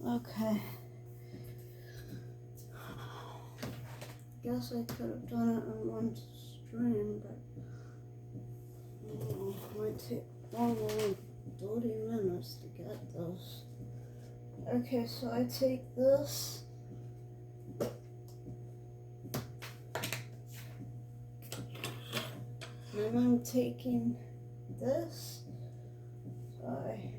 Okay. Guess I could have done it in one stream, but it might take longer than 30 minutes to get this. Okay, so I take this. And I'm taking this. Sorry.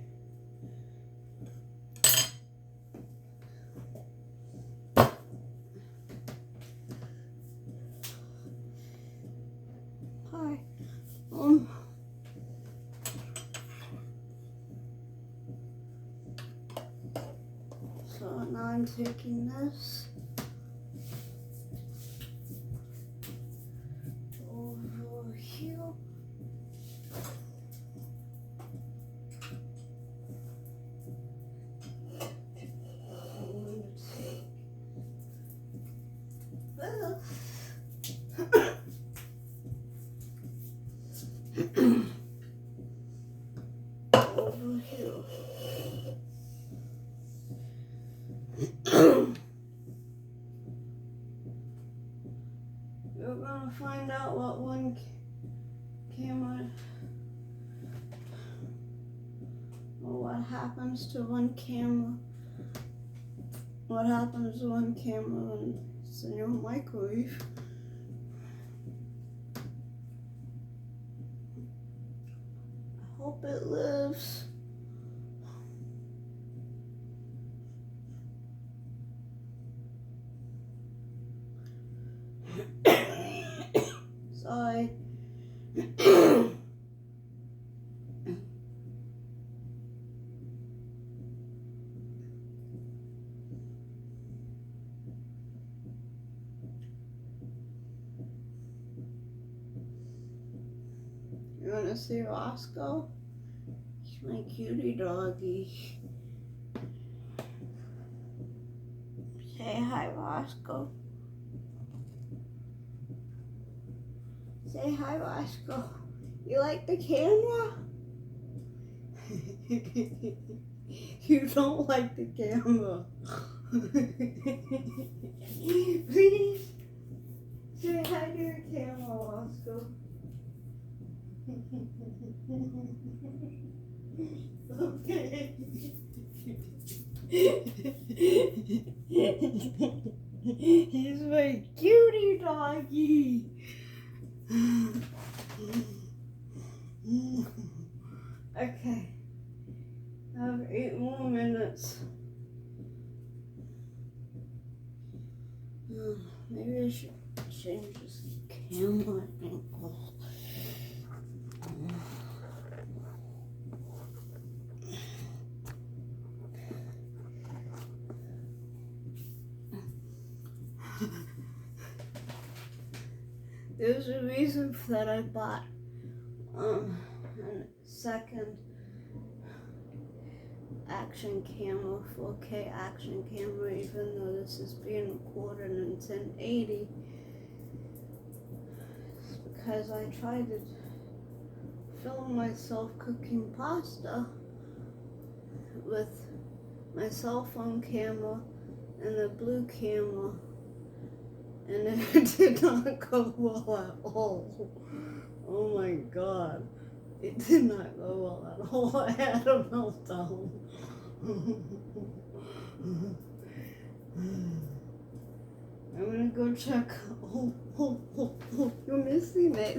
Hi. So now I'm taking this over here. Over here. We're gonna find out what one camera, or what happens to one camera. What happens to one camera when it's in your microwave. I hope it lives. Sorry. You wanna see Roscoe? He's my cutie doggy. Say hi, Roscoe. Say hi, Roscoe. You like the camera? You don't like the camera. Please say hi to your camera, Roscoe. Okay. He's my cutie doggy. Okay. I have 8 more minutes. Maybe I should change this camera angle. There's a reason that I bought a second action camera, 4K action camera, even though this is being recorded in 1080. It's because I tried to film myself cooking pasta with my cell phone camera and the blue camera, and it did not go well at all. Oh my god. It did not go well at all. I had a meltdown. I'm gonna go check. Oh, you're missing it.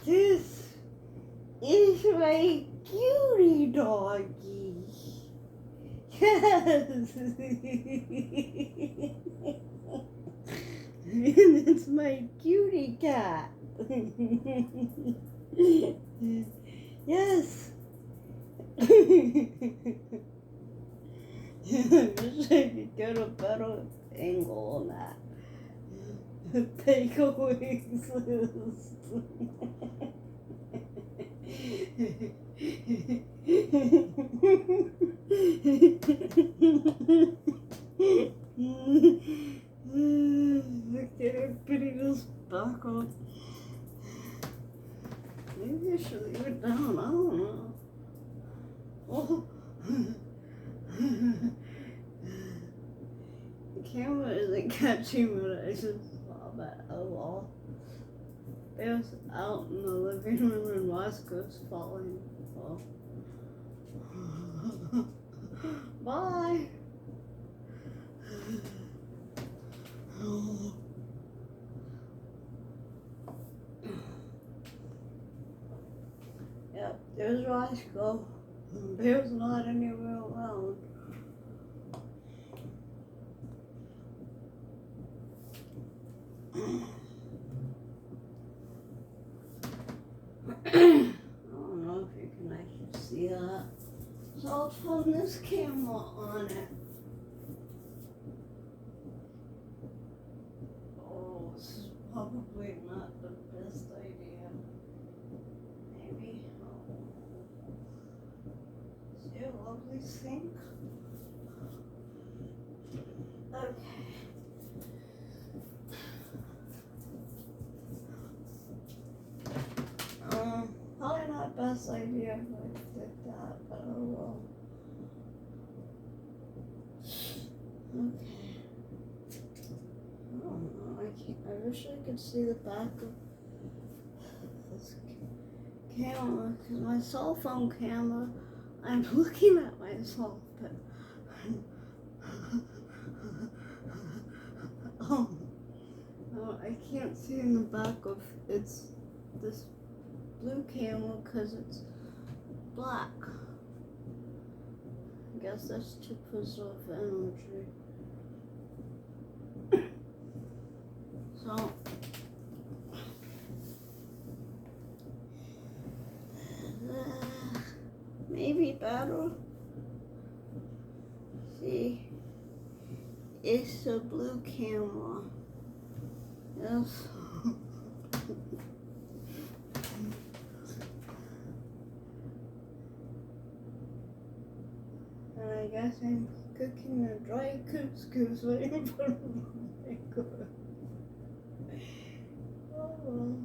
This is my cutie doggy. Yes. And it's my cutie cat. Yes. I wish I could get a better angle on that. Takeaways list. Get everybody this back up. Maybe I should leave it down, I don't know. sketchy when I just saw that. Oh well. It was out in the living room and Rask was falling. Well. Bye. Yep, there's Rasco. There's not anywhere around. I don't know if you can actually see that. So I'll turn this camera on it. Oh, this is probably not the best idea. Maybe. Oh. See a lovely sink? Okay. Probably not the best idea if I did that, but oh well. Okay. I don't know, I wish I could see the back of this camera, because my cell phone camera, I'm looking at myself, but no, I can't see in the back of this blue camera because it's black. I guess that's to preserve energy. So maybe better. See, it's a blue camera. Yes. And I guess I'm cooking a dry couscous right in front of my god. Oh well.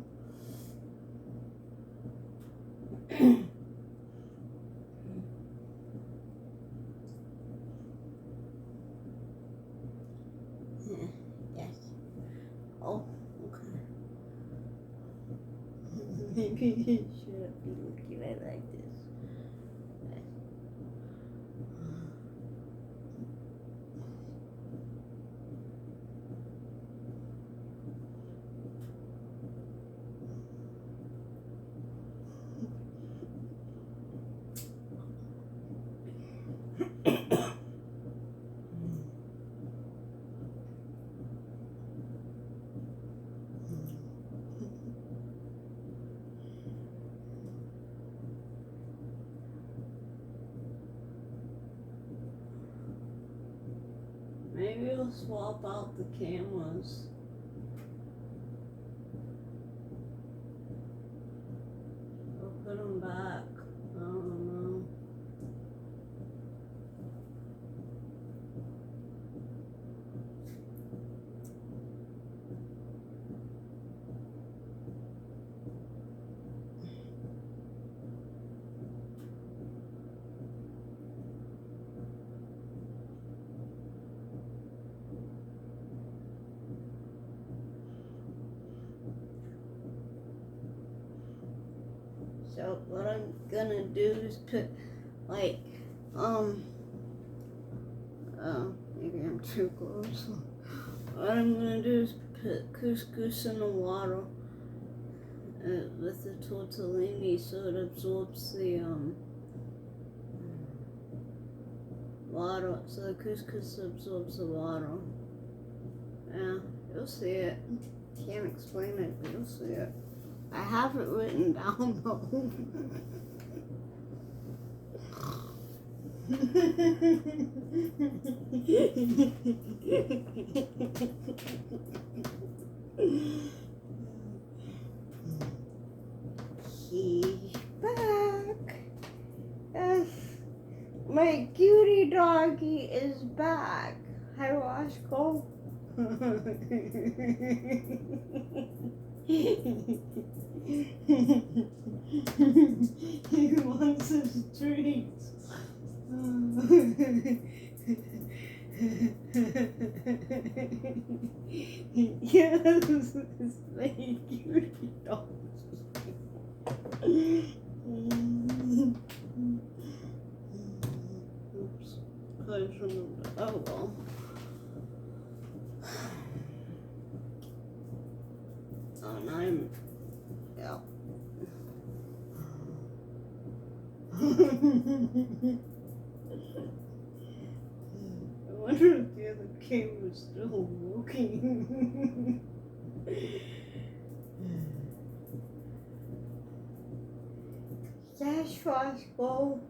Yes. Oh, okay. Maybe you shouldn't be looking at it like this. Maybe I'll swap out the cameras. Or put them back. I don't know. So what I'm gonna do is put like maybe I'm too close. What I'm gonna do is put couscous in the water with the tortellini so it absorbs the water, so the couscous absorbs the water. Yeah, you'll see it. Can't explain it, but you'll see it. I have it written down though. He's back. Yes, my cutie doggy is back. Hi, Rasco. He wants his treats. Yes, it's very cute. Oops. I shouldn't have. Oh well. And I'm. Yeah. I wonder if the other camera's still working. Dash fast bowl.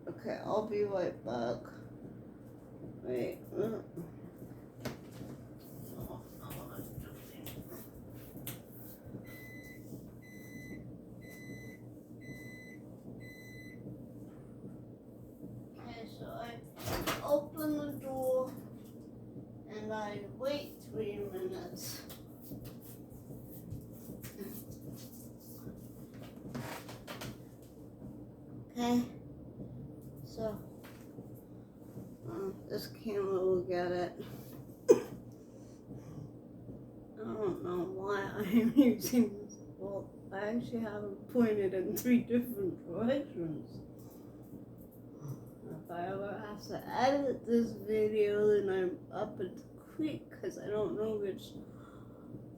Okay, I'll be right back. Wait. Okay, so I open the door and I wait 3 minutes. Okay, so this camera will get it. I don't know why I'm using this. Well, I actually have it pointed in 3 different directions. If I ever have to edit this video, then I'm up at the creek because I don't know which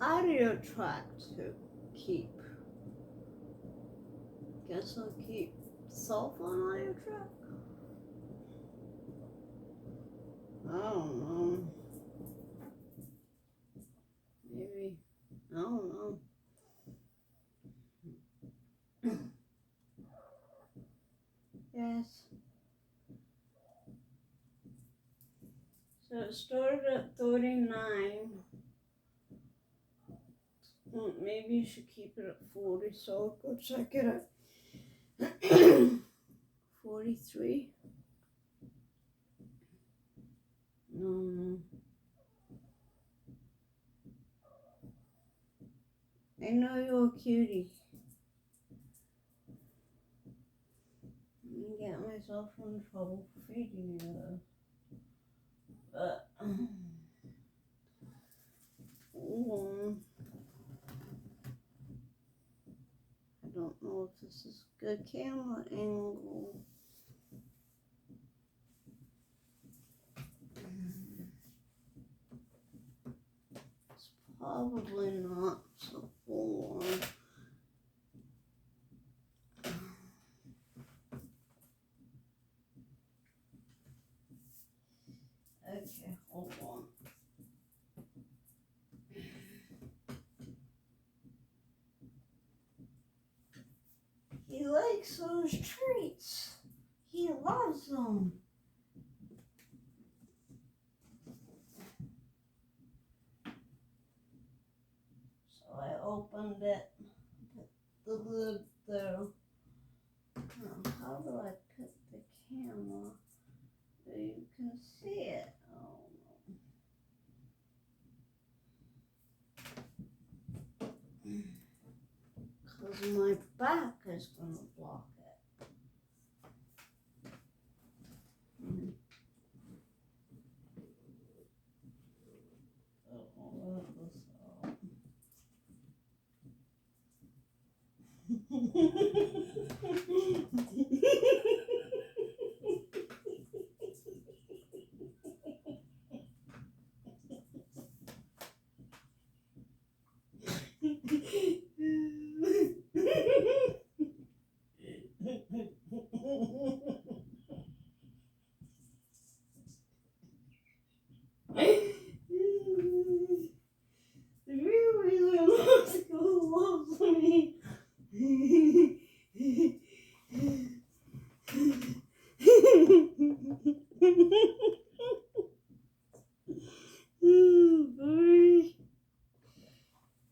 audio track to keep. Guess I'll keep Cellphone audio track. I don't know. Maybe. I don't know. Yes. So it started at 39. Well, maybe you should keep it at 40, so I'll go check it at 43. No. I know you're a cutie. I'm gonna get myself in trouble for feeding you though. But, I don't know if this is a good camera angle. It's probably not, so hold on. Okay, hold on. He likes those treats. He loves them. So I opened it, put the lid there. How do I put the camera so you can see it? Oh no. Because my back is going to block it.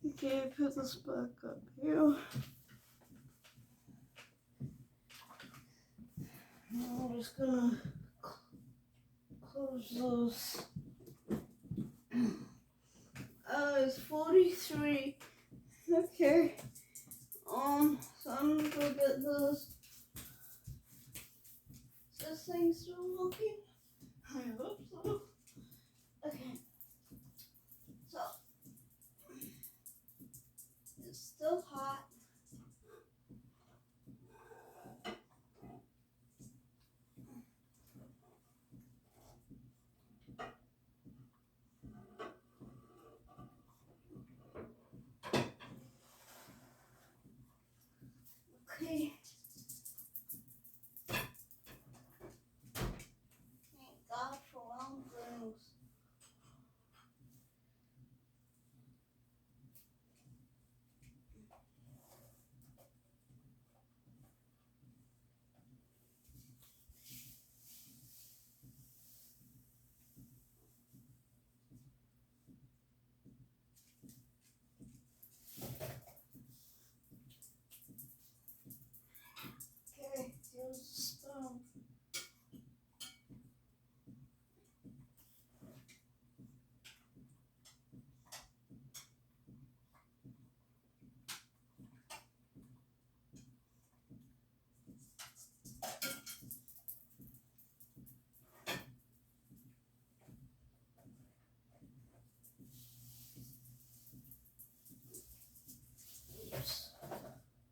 Okay, put this back up here. I'm just gonna close those. It's 43. Okay. So I'm gonna go get those thing's still working? I hope so. Okay. So, it's still hot. Okay. Thank God for round things. Okay, here's the spoon. Oops.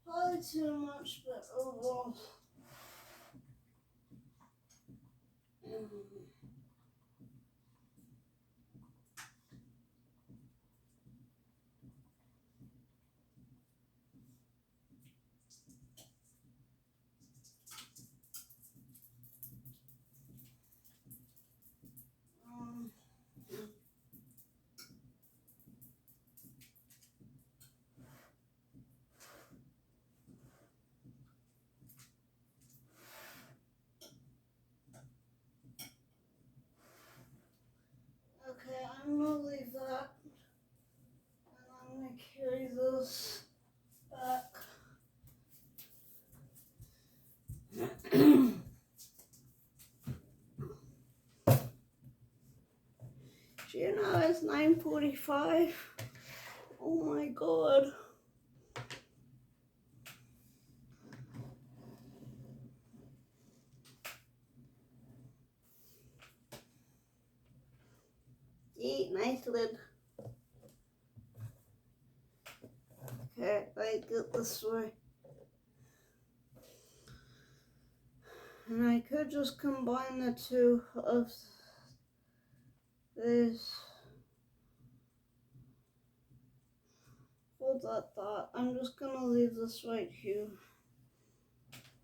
Probably too much, but oh well. Um, okay, I'm gonna leave that, and I'm gonna carry this back. Do you know it's 9:45? Oh my God. Eat, nice lid. Okay, I get this way. And I could just combine the two of this. Hold that thought. I'm just gonna leave this right here.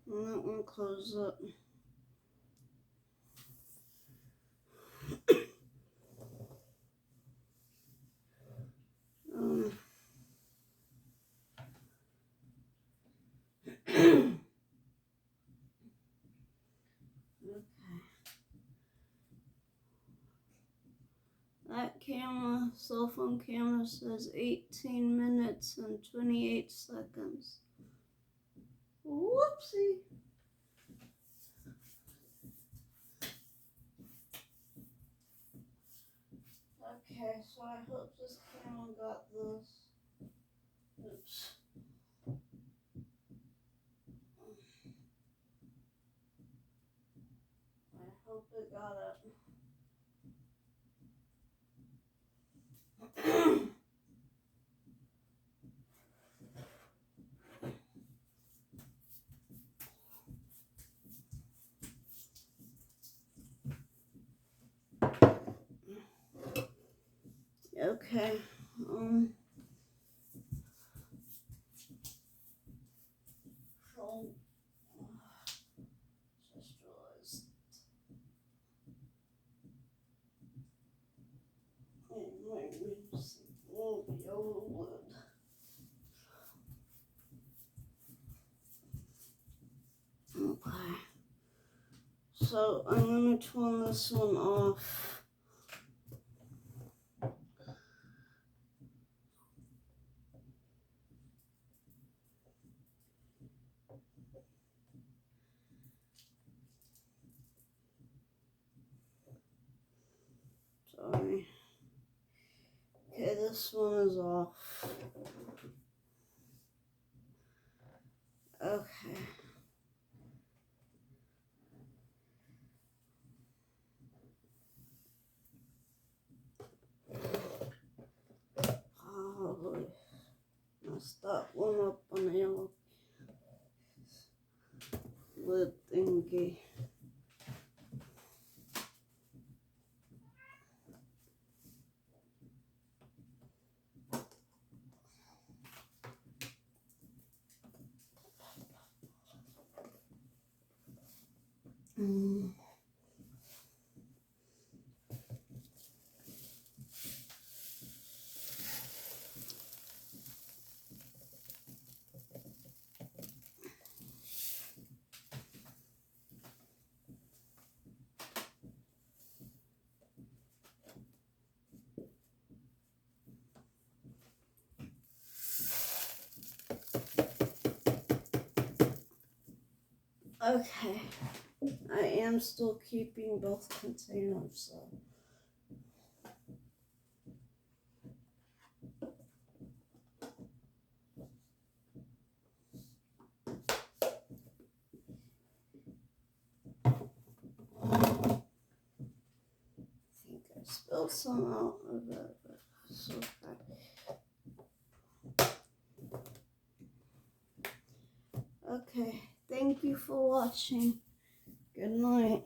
And that one close up. Okay. That camera, cell phone camera, says 18 minutes and 28 seconds. Whoopsie. Okay, so I hope this camera got this. Oops. I hope it got it. Okay. So, just realized it might be just a little yellow wood. Okay. So I'm gonna turn this one off. Sorry. Okay, this one is off. Okay. them up on the yellow lid thingy. Okay, I am still keeping both containers, so. I think I spilled some out of it, but it's okay. Okay, thank you for watching. Good night.